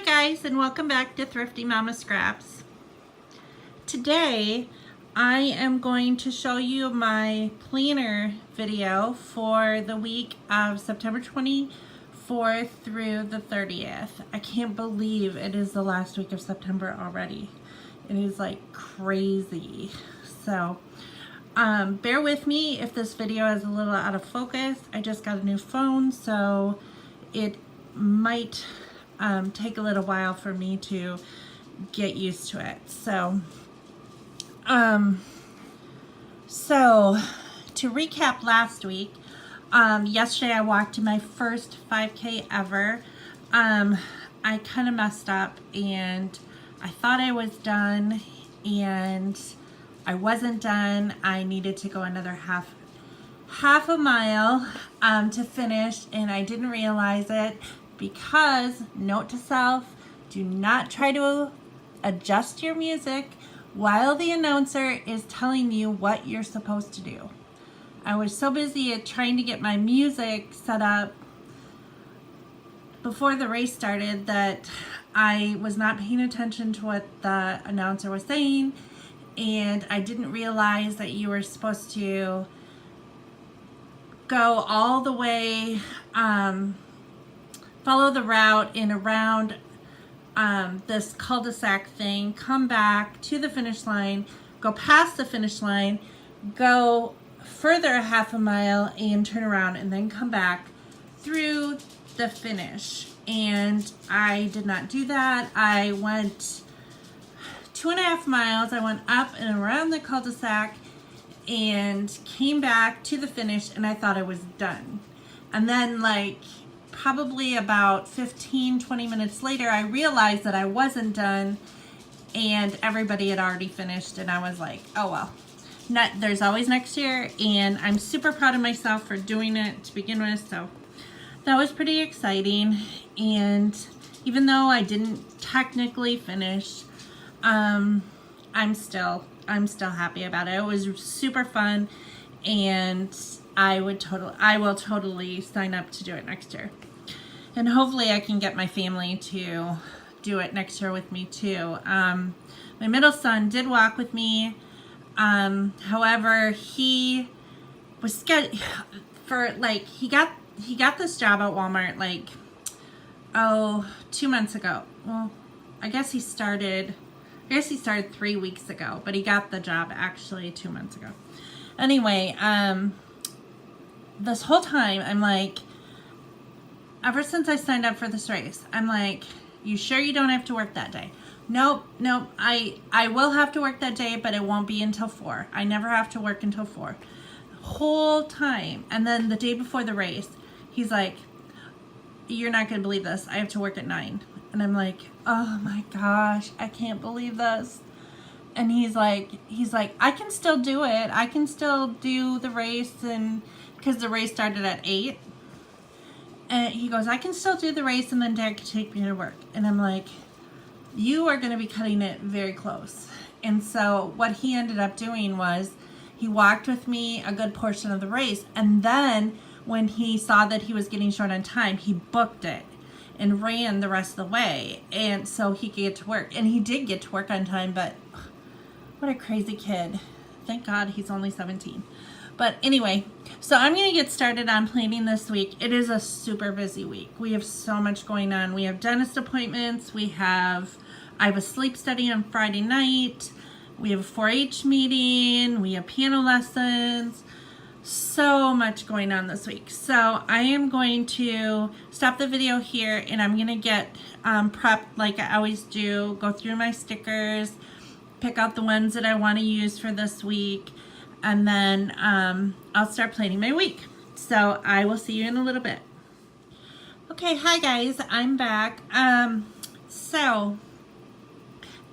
guys, and welcome back to Thrifty Mama Scraps. Today I am going to show you my planner video for the week of September 24th through the 30th. I can't believe it is the last week of September already. It is like crazy. So bear with me if this video is a little out of focus. I just got a new phone, so it might take a little while for me to get used to it. So to recap last week, yesterday I walked my first 5K ever. I kind of messed up and I thought I was done and I wasn't done. I needed to go another half a mile to finish, and I didn't realize it because, note to self, do not try to adjust your music while the announcer is telling you what you're supposed to do. I was so busy at trying to get my music set up before the race started that I was not paying attention to what the announcer was saying, and I didn't realize that you were supposed to go all the way, follow the route in around this cul-de-sac thing, come back to the finish line, go past the finish line, go further a half a mile and turn around and then come back through the finish. And I did not do that. I went 2.5 miles. I went up and around the cul-de-sac and came back to the finish, and I thought I was done. And then like probably about 15-20 minutes later, I realized that I wasn't done and everybody had already finished, and I was like, oh well, there's always next year. And I'm super proud of myself for doing it to begin with, so that was pretty exciting. And even though I didn't technically finish, I'm still happy about it. It was super fun, and I will totally sign up to do it next year. And hopefully I can get my family to do it next year with me too. My middle son did walk with me. However, he was scared for like, he got this job at Walmart like, 2 months ago. Well, I guess he started 3 weeks ago, but he got the job actually 2 months ago. Anyway, this whole time I'm like, ever since I signed up for this race, I'm like, you sure you don't have to work that day? Nope, I will have to work that day, but it won't be until 4. I never have to work until 4. Whole time. And then the day before the race, he's like, you're not gonna believe this, I have to work at 9. And I'm like, oh my gosh, I can't believe this. And he's like, I can still do it. I can still do the race, and because the race started at 8. And he goes, I can still do the race, and then Dad can take me to work. And I'm like, you are going to be cutting it very close. And so what he ended up doing was he walked with me a good portion of the race, and then when he saw that he was getting short on time, he booked it and ran the rest of the way, and so he could get to work. And he did get to work on time, but what a crazy kid. Thank God he's only 17. But anyway, so I'm going to get started on planning this week. It is a super busy week. We have so much going on. We have dentist appointments. I have a sleep study on Friday night. We have a 4-H meeting. We have piano lessons. So much going on this week. So I am going to stop the video here, and I'm going to get prepped like I always do. Go through my stickers, pick out the ones that I want to use for this week, and then I'll start planning my week. So I will see you in a little bit. Okay, hi guys, I'm back. So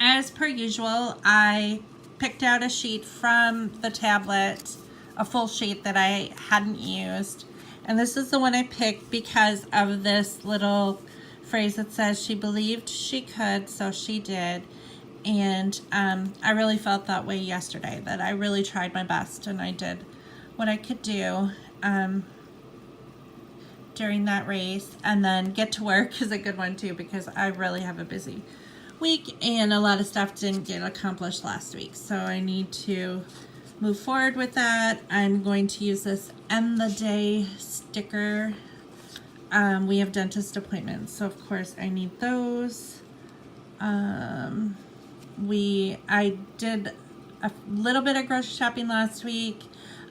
as per usual, I picked out a sheet from the tablet, a full sheet that I hadn't used. And this is the one I picked because of this little phrase that says she believed she could, so she did. And I really felt that way yesterday, that I really tried my best and I did what I could do during that race, and then get to work is a good one too, because I really have a busy week and a lot of stuff didn't get accomplished last week. So I need to move forward with that. I'm going to use this end the day sticker. We have dentist appointments, so of course I need those. I did a little bit of grocery shopping last week.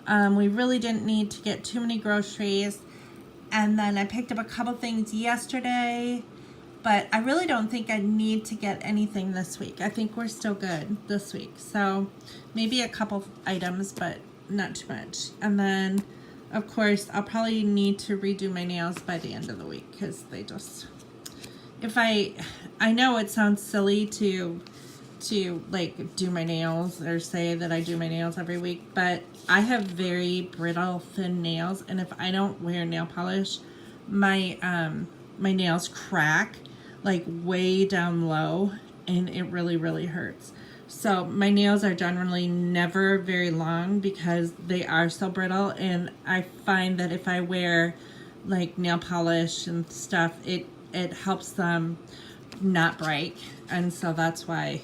We really didn't need to get too many groceries. And then I picked up a couple things yesterday, but I really don't think I need to get anything this week. I think we're still good this week. So maybe a couple items, but not too much. And then, of course, I'll probably need to redo my nails by the end of the week, because they just, I know it sounds silly to like do my nails or say that I do my nails every week, but I have very brittle, thin nails, and if I don't wear nail polish, my my nails crack like way down low, and it really hurts. So my nails are generally never very long because they are so brittle, and I find that if I wear like nail polish and stuff, it helps them not break, and so that's why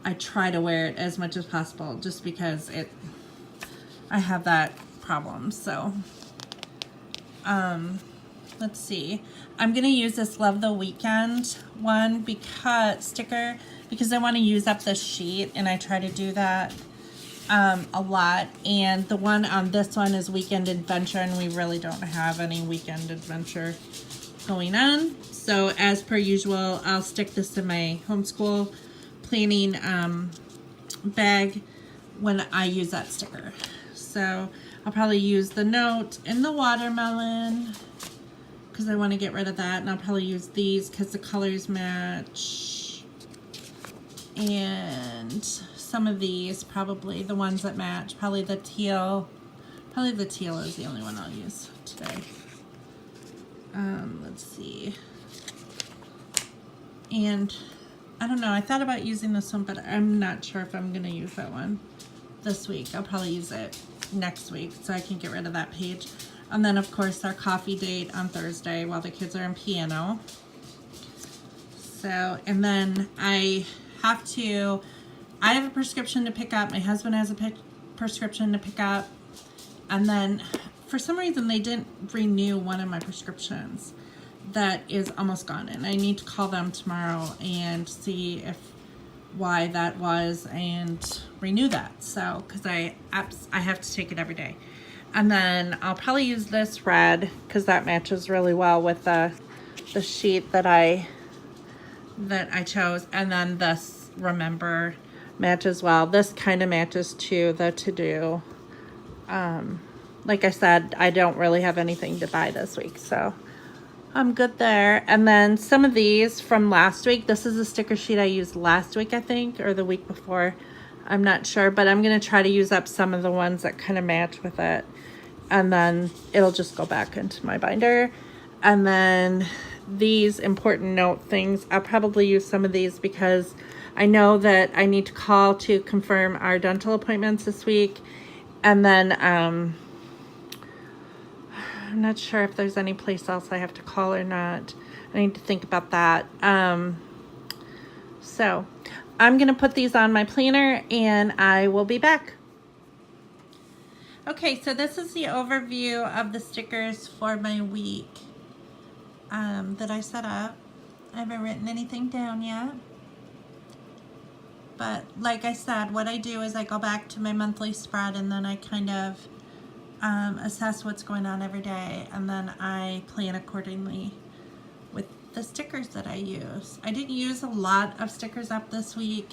I try to wear it as much as possible, just because I have that problem. So let's see, I'm gonna use this Love the Weekend one sticker because I want to use up this sheet, and I try to do that a lot. And the one on this one is Weekend Adventure, and we really don't have any Weekend Adventure going on. So as per usual, I'll stick this in my homeschool planning bag when I use that sticker. So I'll probably use the note in the watermelon because I want to get rid of that, and I'll probably use these because the colors match, and some of these, probably the ones that match, probably the teal is the only one I'll use today. Let's see, and I don't know, I thought about using this one, but I'm not sure if I'm gonna use that one this week. I'll probably use it next week so I can get rid of that page. And then of course our coffee date on Thursday while the kids are in piano. So, and then I have a prescription to pick up. My husband has a prescription to pick up. And then for some reason they didn't renew one of my prescriptions that is almost gone, and I need to call them tomorrow and see why that was and renew that. So, because I have to take it every day. And then I'll probably use this red because that matches really well with the sheet that I chose. And then this Remember matches well. This kind of matches to the To Do. Like I said, I don't really have anything to buy this week, so I'm good there. And then some of these from last week. This is a sticker sheet I used last week, I think, or the week before. I'm not sure, but I'm going to try to use up some of the ones that kind of match with it. And then it'll just go back into my binder. And then these important note things, I'll probably use some of these because I know that I need to call to confirm our dental appointments this week. And then I'm not sure if there's any place else I have to call or not. I need to think about that. So I'm going to put these on my planner and I will be back. Okay, so this is the overview of the stickers for my week that I set up. I haven't written anything down yet. But like I said, what I do is I go back to my monthly spread and then I kind of assess what's going on every day, and then I plan accordingly with the stickers that I use. I didn't use a lot of stickers up this week.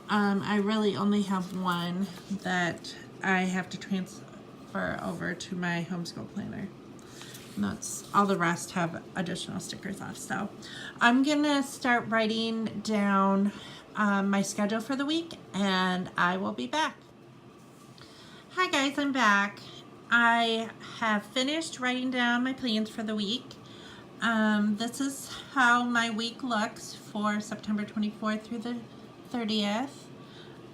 I really only have one that I have to transfer over to my homeschool planner. And that's all. The rest have additional stickers off. So I'm gonna start writing down my schedule for the week, and I will be back. Hi guys, I'm back. I have finished writing down my plans for the week. This is how my week looks for September 24th through the 30th.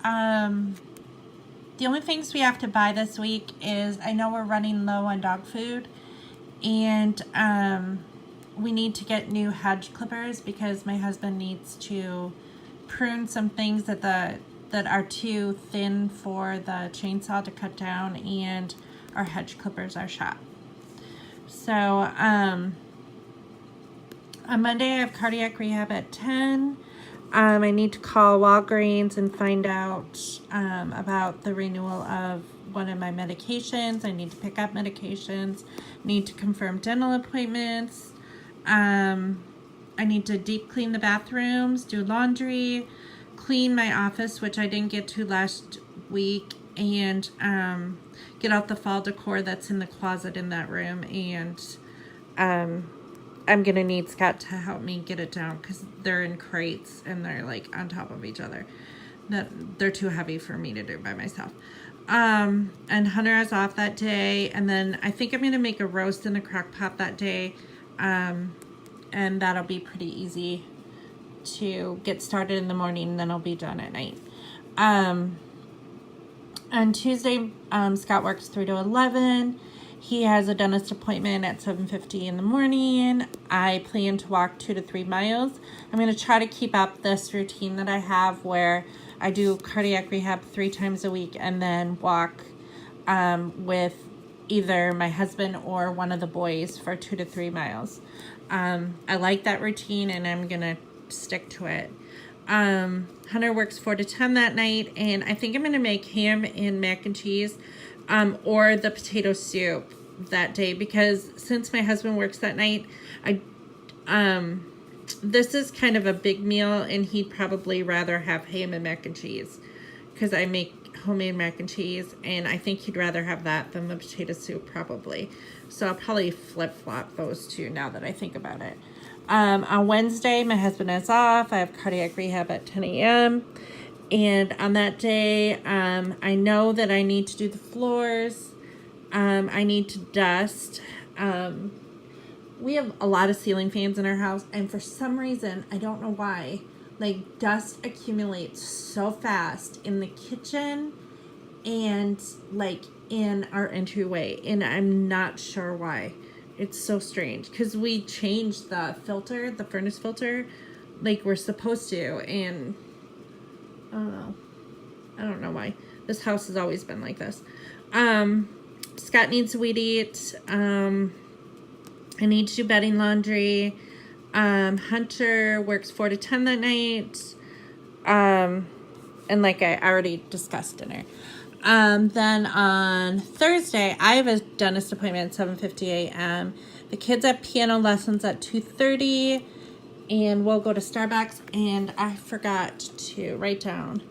The only things we have to buy this week is, I know we're running low on dog food, And we need to get new hedge clippers because my husband needs to prune some things that are too thin for the chainsaw to cut down, and our hedge clippers are shot. So on Monday I have cardiac rehab at 10. I need to call Walgreens and find out about the renewal of one of my medications. I need to pick up medications. Need to confirm dental appointments. I need to deep clean the bathrooms, do laundry, clean my office, which I didn't get to last week, and get out the fall decor that's in the closet in that room. And I'm gonna need Scott to help me get it down because they're in crates and they're like on top of each other. They're too heavy for me to do by myself. And Hunter is off that day, and then I think I'm gonna make a roast in the crock pot that day, and that'll be pretty easy to get started in the morning, and then I'll be done at night. On Tuesday, Scott works 3 to 11. He has a dentist appointment at 7:50 in the morning. I plan to walk 2 to 3 miles. I'm going to try to keep up this routine that I have where I do cardiac rehab 3 times a week and then walk with either my husband or one of the boys for 2 to 3 miles. I like that routine and I'm going to stick to it. Hunter works 4 to 10 that night, and I think I'm going to make ham and mac and cheese or the potato soup that day because since my husband works that night, this is kind of a big meal and he'd probably rather have ham and mac and cheese because I make homemade mac and cheese, and I think he'd rather have that than the potato soup probably. So I'll probably flip-flop those two now that I think about it. On Wednesday, my husband is off. I have cardiac rehab at 10 a.m. And on that day, I know that I need to do the floors. I need to dust. We have a lot of ceiling fans in our house, and for some reason, I don't know why, like dust accumulates so fast in the kitchen and like in our entryway, and I'm not sure why. It's so strange because we changed the filter, the furnace filter, like we're supposed to, and I don't know why. This house has always been like this. Scott needs to weed eat. I need to do bedding, laundry. Hunter works 4 to 10 that night. And like I already discussed dinner. Then on Thursday, I have a dentist appointment at 7:50 a.m. The kids have piano lessons at 2:30, and we'll go to Starbucks. And I forgot to write down.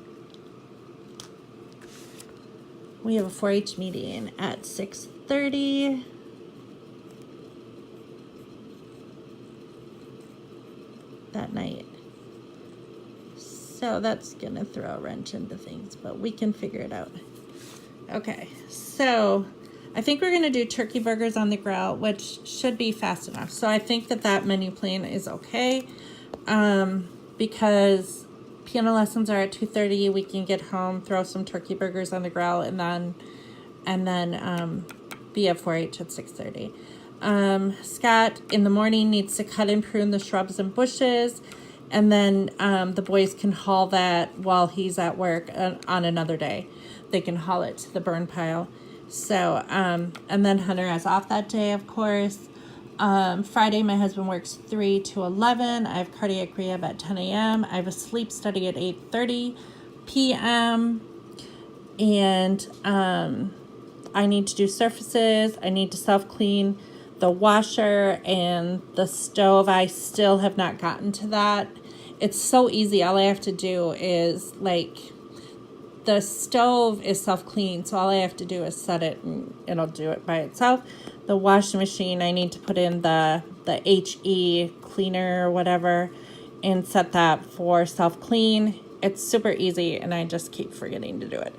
We have a 4-H meeting at 6:30. That night. So that's gonna throw a wrench into things, but we can figure it out. Okay, so I think we're gonna do turkey burgers on the grill, which should be fast enough. So I think that menu plan is okay, because piano lessons are at 2:30. We can get home, throw some turkey burgers on the grill, and then be at 4-H at 6:30. Scott in the morning needs to cut and prune the shrubs and bushes, and then the boys can haul that while he's at work on another day. They can haul it to the burn pile. So, and then Hunter is off that day, of course. Friday, my husband works 3 to 11. I have cardiac rehab at 10 a.m. I have a sleep study at 8:30 p.m. And I need to do surfaces. I need to self-clean the washer and the stove. I still have not gotten to that. It's so easy. All I have to do is the stove is self-clean, so all I have to do is set it and it'll do it by itself. The washing machine, I need to put in the HE cleaner or whatever and set that for self-clean. It's super easy, and I just keep forgetting to do it.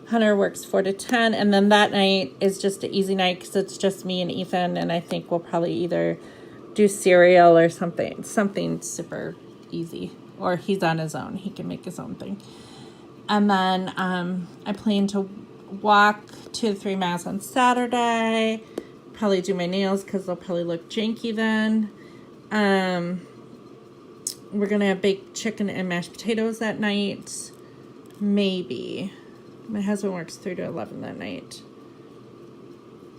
Hunter works 4 to 10, and then that night is just an easy night because it's just me and Ethan, and I think we'll probably either do cereal or something super easy, or he's on his own. He can make his own thing. And then I plan to walk 2 to 3 miles on Saturday. Probably do my nails because they'll probably look janky then. We're gonna have baked chicken and mashed potatoes that night. Maybe. My husband works 3 to 11 that night.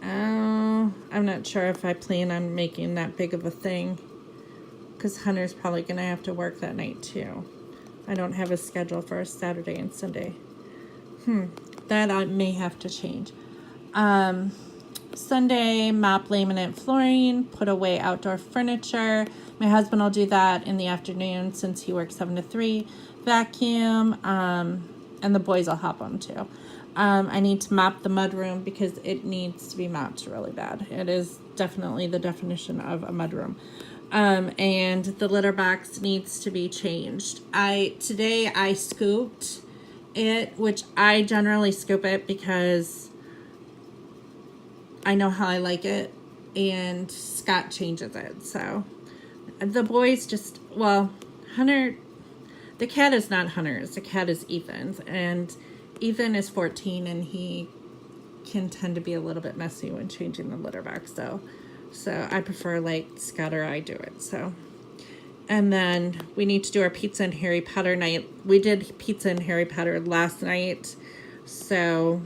I'm not sure if I plan on making that big of a thing, because Hunter's probably gonna have to work that night too. I don't have a schedule for a Saturday and Sunday. That I may have to change. Sunday, mop laminate flooring, put away outdoor furniture. My husband will do that in the afternoon since he works 7 to 3. Vacuum, and the boys will help him too. I need to mop the mudroom because it needs to be mopped really bad. It is definitely the definition of a mudroom. And the litter box needs to be changed. Today I scooped it, which I generally scoop it because I know how I like it, and Scott changes it. So the boys just, well, Hunter, the cat is not Hunter's, the cat is Ethan's, and Ethan is 14 and he can tend to be a little bit messy when changing the litter box, so I prefer like Scott or I do it. So, and then we need to do our pizza and Harry Potter night. We did pizza and Harry Potter last night, so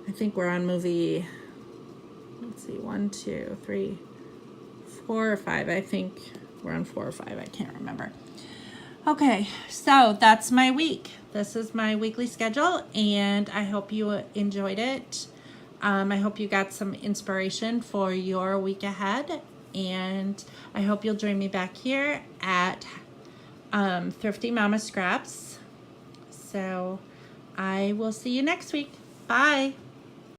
I think we're on movie, let's see, 1, 2, 3, 4 or 5. I think we're on 4 or 5. I can't remember. Okay, so that's my week. This is my weekly schedule, and I hope you enjoyed it. I hope you got some inspiration for your week ahead, and I hope you'll join me back here at Thrifty Mama Scraps. So I will see you next week. Bye.